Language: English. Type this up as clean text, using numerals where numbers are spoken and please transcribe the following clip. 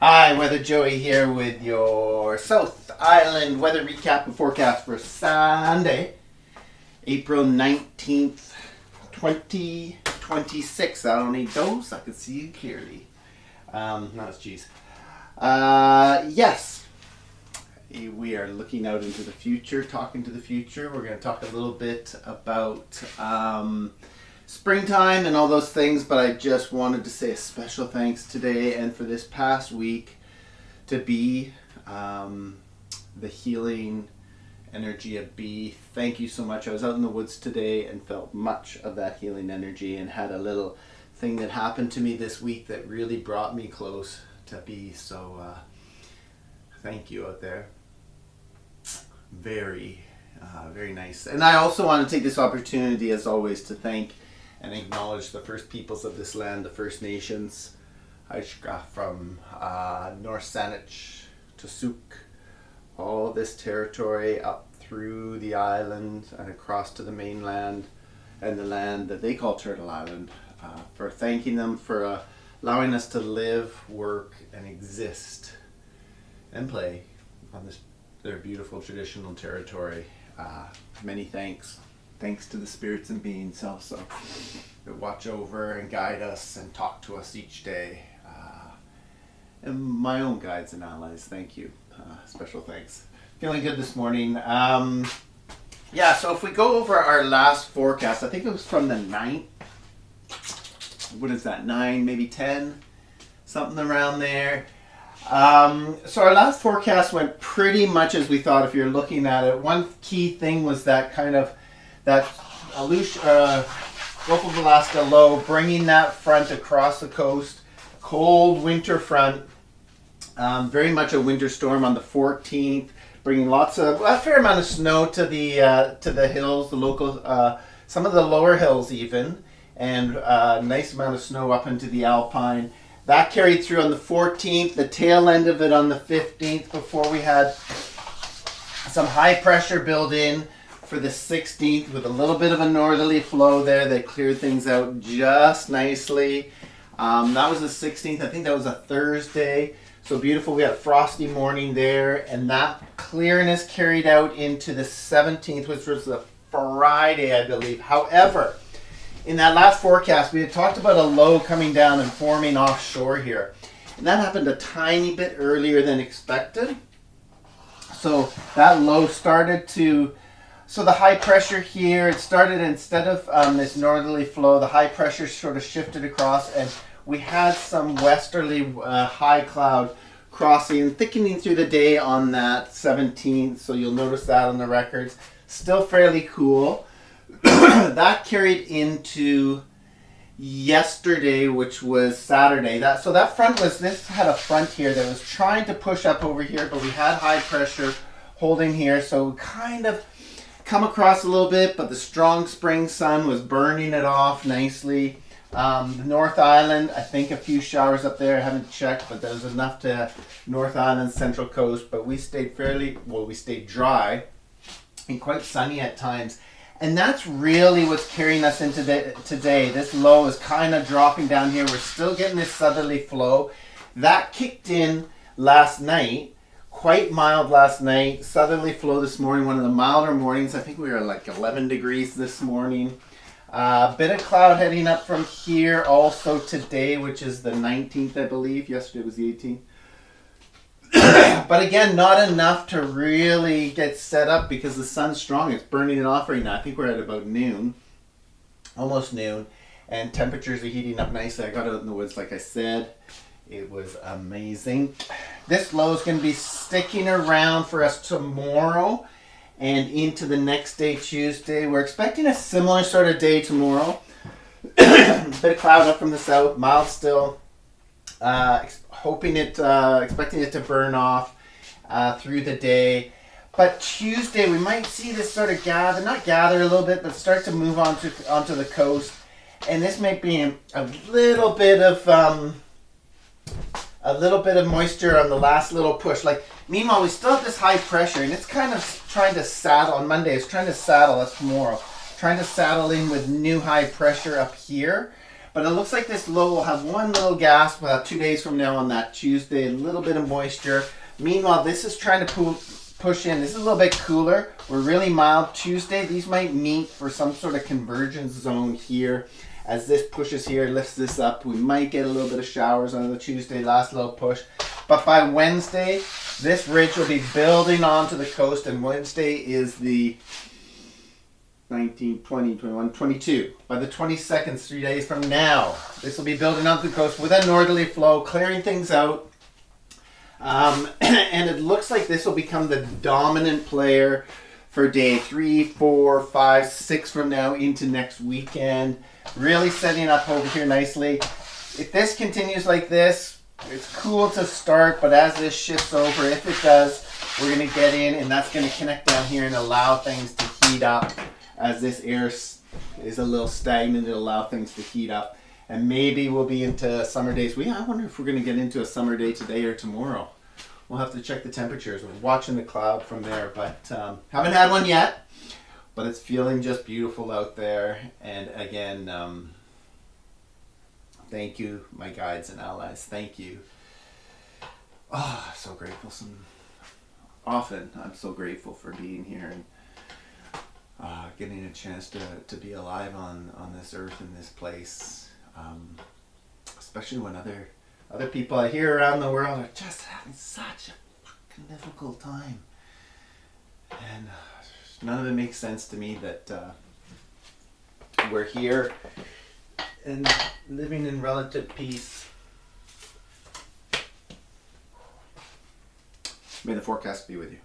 Hi, Weather Joey here with your South Island weather recap and forecast for Sunday, April 19th, 2026. I don't need those, I can see you clearly. Not geez. Yes, we are looking out into the future, talking to the future. We're going to talk a little bit about springtime and all those things, but I just wanted to say a special thanks today and for this past week to be the healing energy of B. Thank you so much. I was out in the woods today and felt much of that healing energy and had a little thing that happened to me this week that really brought me close to B. So thank you out there. Very nice. And I also want to take this opportunity, as always, to thank and acknowledge the first peoples of this land, the First Nations, from North Saanich to Sooke, all this territory up through the island and across to the mainland and the land that they call Turtle Island, for thanking them for allowing us to live, work, and exist and play on their beautiful traditional territory. Many thanks. Thanks to the spirits and beings also that watch over and guide us and talk to us each day. And my own guides and allies, thank you. Special thanks. Feeling good this morning. So if we go over our last forecast, I think it was from the 9th. What is that, 9, maybe 10? Something around there. So our last forecast went pretty much as we thought if you're looking at it. One key thing was that Gulf of Alaska low, bringing that front across the coast, cold winter front, very much a winter storm on the 14th, bringing a fair amount of snow to the hills, the local, some of the lower hills even, and a nice amount of snow up into the Alpine. That carried through on the 14th, the tail end of it on the 15th, before we had some high pressure build in for the 16th with a little bit of a northerly flow there that cleared things out just nicely. That was the 16th. I think that was a Thursday. So beautiful. We had a frosty morning there, and that clearness carried out into the 17th, which was the Friday, I believe. However, in that last forecast, we had talked about a low coming down and forming offshore here. And that happened a tiny bit earlier than expected. So that low so the high pressure here, it started instead of this northerly flow, the high pressure sort of shifted across, and we had some westerly high cloud crossing, thickening through the day on that 17th, so you'll notice that on the records. Still fairly cool. That carried into yesterday, which was Saturday. This had a front here that was trying to push up over here, but we had high pressure holding here, so kind of come across a little bit, but the strong spring sun was burning it off nicely. The North Island, I think a few showers up there. I haven't checked, but there was enough to North Island, Central Coast, but we stayed dry and quite sunny at times. And that's really what's carrying us into today. This low is kind of dropping down here. We're still getting this southerly flow. That kicked in last night. Quite mild last night. Southerly flow this morning, one of the milder mornings. I think we were like 11 degrees this morning. Bit of cloud heading up from here also today, which is the 19th, I believe. Yesterday was the 18th. But again, not enough to really get set up because the sun's strong. It's burning it off right now. I think we're at about noon, almost noon, and temperatures are heating up nicely. I got out in the woods, like I said. It was amazing. This low is going to be sticking around for us tomorrow and into the next day, Tuesday. We're expecting a similar sort of day tomorrow. Bit of cloud up from the south, mild still. Expecting it to burn off through the day. But Tuesday we might see this sort of gather a little bit, but start to move onto the coast. And this might be a little bit of moisture on the last little push. Meanwhile, we still have this high pressure, and it's kind of trying to saddle on Monday. It's trying to saddle us tomorrow, trying to saddle in with new high pressure up here. But it looks like this low will have one little gasp about 2 days from now on that Tuesday, a little bit of moisture. Meanwhile, this is trying to push in. This is a little bit cooler. We're really mild Tuesday. These might meet for some sort of convergence zone here. As this pushes here, lifts this up, we might get a little bit of showers on the Tuesday, last little push. But by Wednesday, this ridge will be building onto the coast, and Wednesday is the 19, 20, 21, 22. By the 22nd, 3 days from now, this will be building onto the coast with a northerly flow, clearing things out. And it looks like this will become the dominant player for day 3, 4, 5, 6 from now into next weekend. Really setting up over here nicely. If this continues like this, it's cool to start, but as this shifts over, if it does, we're going to get in, and that's going to connect down here and allow things to heat up. As this air is a little stagnant, it'll allow things to heat up. And maybe we'll be into summer days. I wonder if we're going to get into a summer day today or tomorrow. We'll have to check the temperatures. We're watching the cloud from there, but haven't had one yet. But it's feeling just beautiful out there. And again, thank you, my guides and allies. Thank you. Oh, I'm so grateful. Often I'm so grateful for being here and getting a chance to be alive on this earth in this place. Especially when other people I hear around the world are just having such a fucking difficult time. And none of it makes sense to me that we're here and living in relative peace. May the forecast be with you.